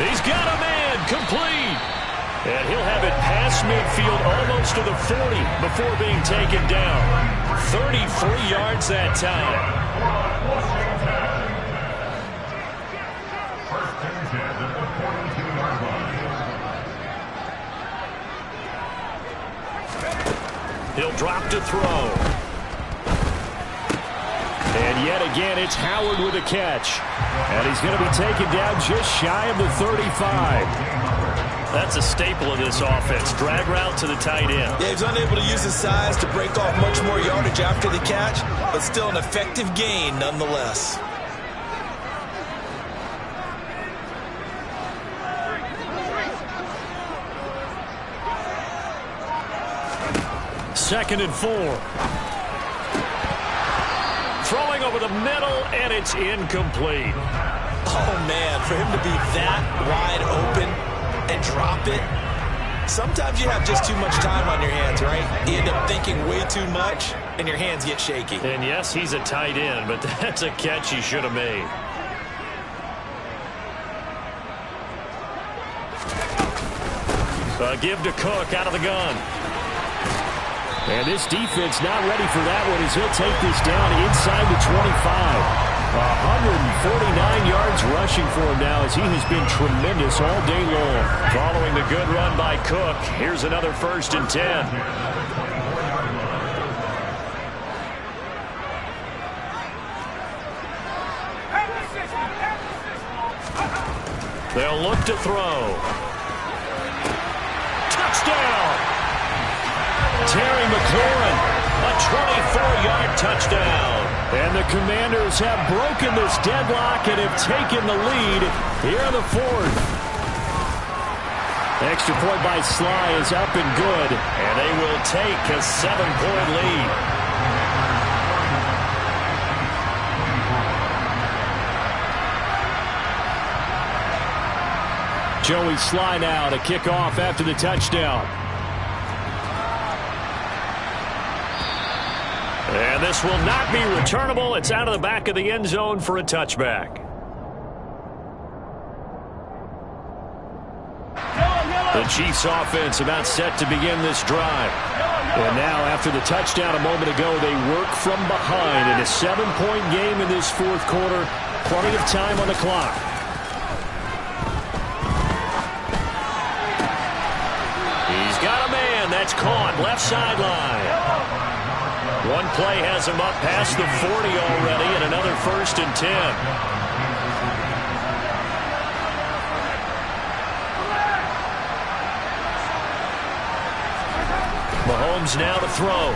He's got a man complete. And he'll have it past midfield almost to the 40 before being taken down. 33 yards that time. He'll drop to throw.
And yet again, it's Howard with a catch. And he's going to be taken down just shy of the 35.
That's a staple of this offense. Drag route to the tight end.
Yeah, he's unable to use his size to break off much more yardage after the catch, but still an effective gain nonetheless.
Second and 4. Throwing over the middle, and it's incomplete.
Oh, man, for him to be that wide open and drop it. Sometimes you have just too much time on your hands, right? You end up thinking way too much, and your hands get shaky.
And yes, he's a tight end, but that's a catch he should have made. Give to Cook out of the gun.
And this defense not ready for that one as he'll take this down inside the 25. 149 yards rushing for him now as he has been tremendous all day long.
Following the good run by Cook, here's another 1st and 10. They'll look to throw. Touchdown! Terry McLaurin, a 24-yard touchdown.
And the Commanders have broken this deadlock and have taken the lead here in the 4th. Extra point by Sly is up and good.
And they will take a 7-point lead.
Joey Sly now to kick off after the touchdown.
And this will not be returnable. It's out of the back of the end zone for a touchback. The Chiefs offense about set to begin this drive.
And now after the touchdown a moment ago, they work from behind in a 7-point game in this 4th quarter. Plenty of time on the clock.
He's got a man. That's caught left sideline. One play has him up past the 40 already, and another 1st and 10. Mahomes now to throw.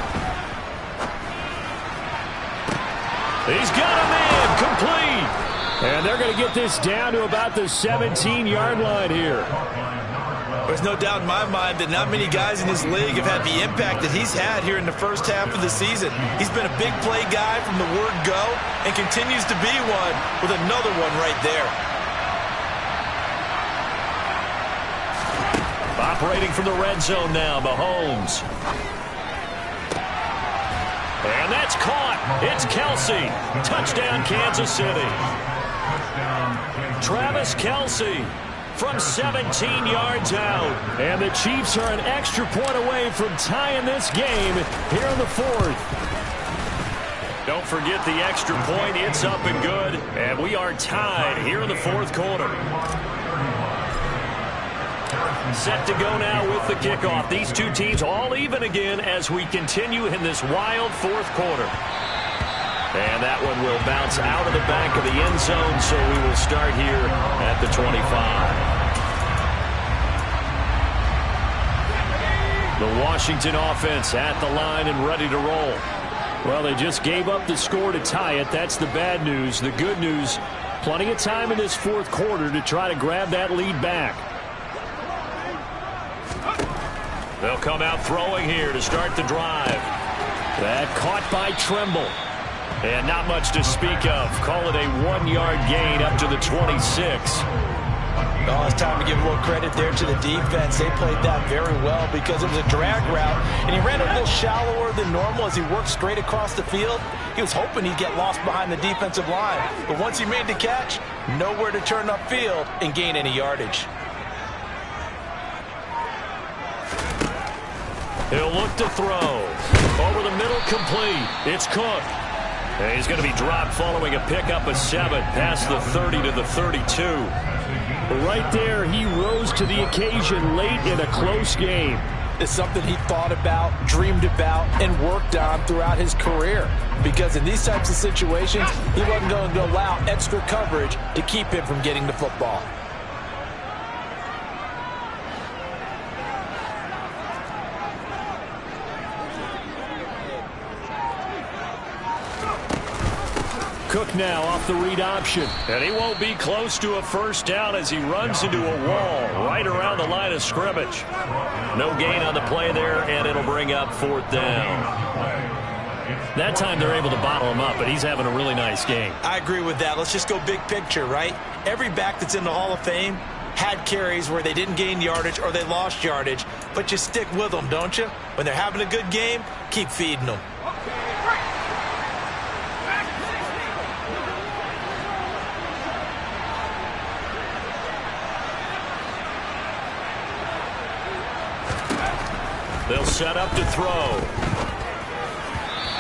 He's got a man, complete.
And they're going to get this down to about the 17-yard line here.
There's no doubt in my mind that not many guys in this league have had the impact that he's had here in the first half of the season. He's been a big play guy from the word go and continues to be one with another one right there.
Operating from the red zone now, Mahomes. And that's caught. It's Kelsey. Touchdown, Kansas City. Travis Kelsey from 17 yards out.
And the Chiefs are an extra point away from tying this game here in the 4th.
Don't forget the extra point. It's up and good. And we are tied here in the 4th quarter. Set to go now with the kickoff. These two teams all even again as we continue in this wild 4th quarter. And that one will bounce out of the back of the end zone, so we will start here at the 25. The Washington offense at the line and ready to roll.
Well, they just gave up the score to tie it. That's the bad news. The good news, plenty of time in this 4th quarter to try to grab that lead back.
They'll come out throwing here to start the drive.
That caught by Tremble.
And not much to speak of. Call it a 1-yard gain up to the 26.
Oh, it's time to give a little credit there to the defense. They played that very well because it was a drag route, and he ran a little shallower than normal as he worked straight across the field. He was hoping he'd get lost behind the defensive line, but once he made the catch, nowhere to turn upfield and gain any yardage.
He'll look to throw. Over the middle, complete. It's Cook. And he's going to be dropped following a pickup of 7 past the 30 to the 32.
Right there, he rose to the occasion late in a close game.
It's something he thought about, dreamed about, and worked on throughout his career. Because in these types of situations, he wasn't going to allow extra coverage to keep him from getting the football.
Cook now off the read option.
And he won't be close to a first down as he runs into a wall right around the line of scrimmage. No gain on the play there, and it'll bring up 4th down. That time they're able to bottle him up, but he's having a really nice game.
I agree with that. Let's just go big picture, right? Every back that's in the Hall of Fame had carries where they didn't gain yardage or they lost yardage, but you stick with them, don't you? When they're having a good game, keep feeding them.
They'll set up to throw.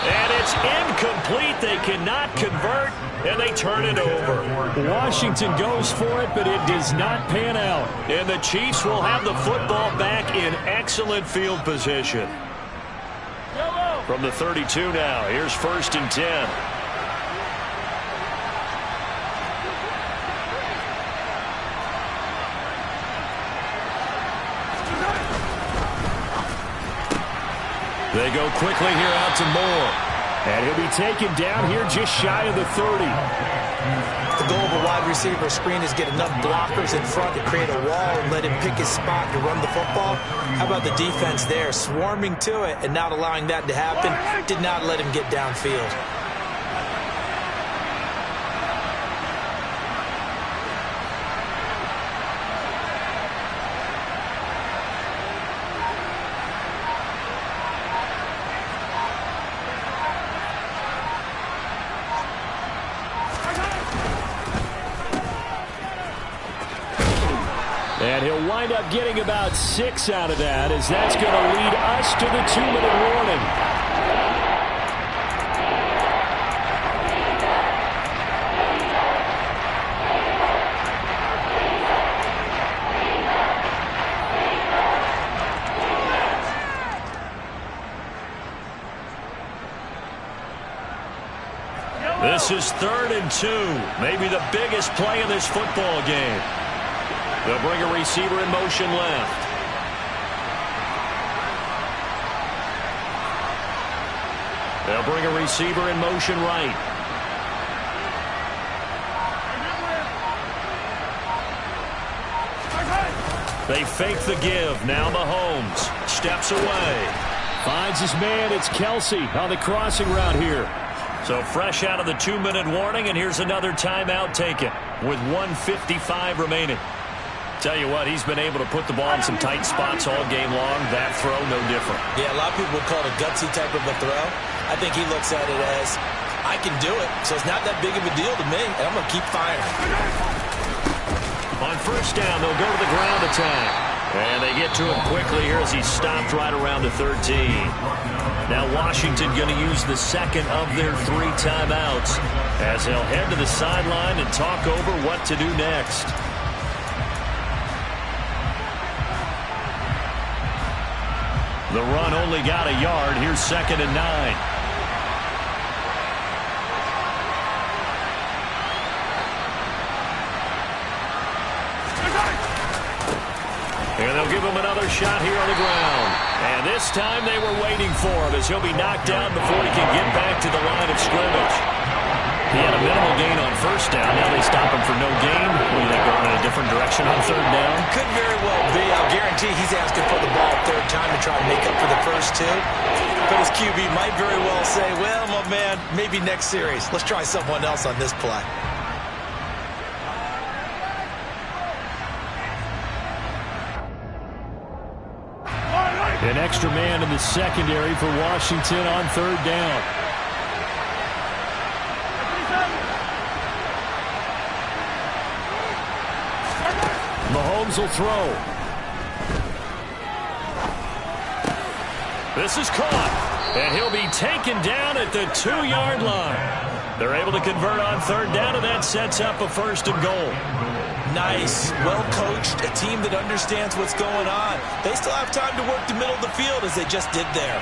And it's incomplete. They cannot convert, and they turn it over.
Washington goes for it, but it does not pan out.
And the Chiefs will have the football back in excellent field position. From the 32 now, here's 1st and 10. They go quickly here out to Moore.
And he'll be taken down here just shy of the 30.
The goal of a wide receiver screen is get enough blockers in front to create a wall and let him pick his spot to run the football. How about the defense there, swarming to it and not allowing that to happen? Did not let him get downfield.
And he'll wind up getting about 6 out of that, as that's going to lead us to the 2-minute warning.
This is 3rd and 2. Maybe the biggest play in this football game. They'll bring a receiver in motion left. They'll bring a receiver in motion right. They fake the give. Now Mahomes steps away.
Finds his man. It's Kelsey on the crossing route here.
So fresh out of the 2-minute warning, and here's another timeout taken with 1:55 remaining. Tell you what, he's been able to put the ball in some tight spots all game long. That throw, no different.
Yeah, a lot of people would call it a gutsy type of a throw. I think he looks at it as, I can do it, so it's not that big of a deal to me, and I'm going to keep firing.
On 1st down, they'll go to the ground attack. And they get to him quickly here as he's stopped right around the 13. Now Washington going to use the second of their 3 timeouts as they'll head to the sideline and talk over what to do next. The run only got a yard. Here's 2nd and 9. And they'll give him another shot here on the ground. And this time they were waiting for him as he'll be knocked down before he can get back to the line of scrimmage. He had a minimal gain on 1st down. Now they stop him for no gain. What do you think, going in a different direction on 3rd down?
Could very well be. I'll guarantee he's asking for the ball 3rd time to try to make up for the first 2. But his QB might very well say, well, my man, maybe next series. Let's try someone else on this play.
An extra man in the secondary for Washington on 3rd down. Mahomes will throw.
This is caught, and he'll be taken down at the 2-yard line. They're able to convert on 3rd down, and that sets up a 1st and goal.
Nice, well-coached, a team that understands what's going on. They still have time to work the middle of the field as they just did there.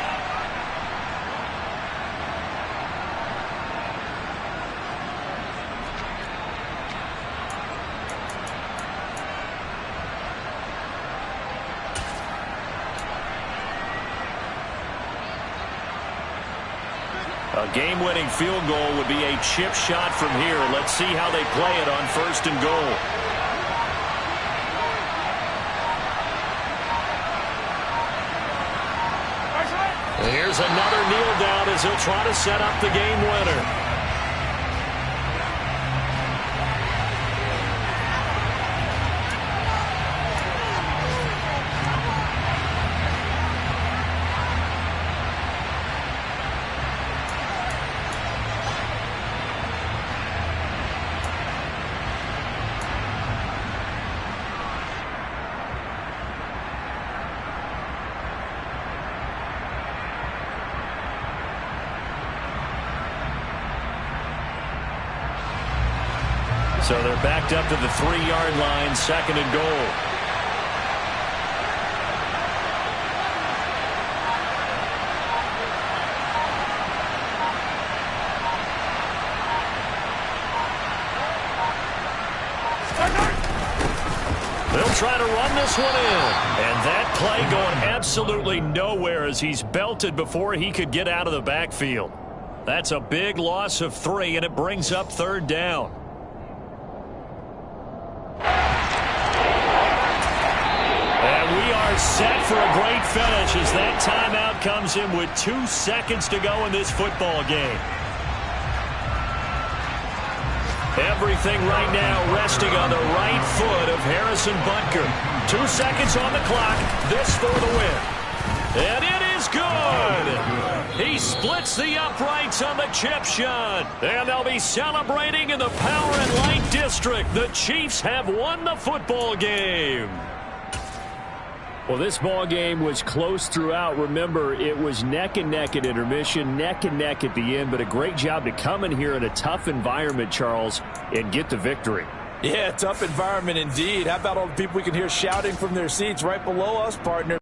A game-winning field goal would be a chip shot from here. Let's see how they play it on 1st and goal. And here's another kneel down as he'll try to set up the game winner. So they're backed up to the 3-yard line, 2nd and goal. They'll try to run this one in. And that play going absolutely nowhere as he's belted before he could get out of the backfield. That's a big loss of 3, and it brings up 3rd down. And we are set for a great finish as that timeout comes in with 2 seconds to go in this football game. Everything right now resting on the right foot of Harrison Butker. 2 seconds on the clock. This for the win. And it is good. He splits the uprights on the chip shot. And they'll be celebrating in the Power and Light District. The Chiefs have won the football game.
Well, this ball game was close throughout. Remember, it was neck and neck at intermission, neck and neck at the end, but a great job to come in here in a tough environment, Charles, and get the victory.
Yeah, tough environment indeed. How about all the people we can hear shouting from their seats right below us, partner?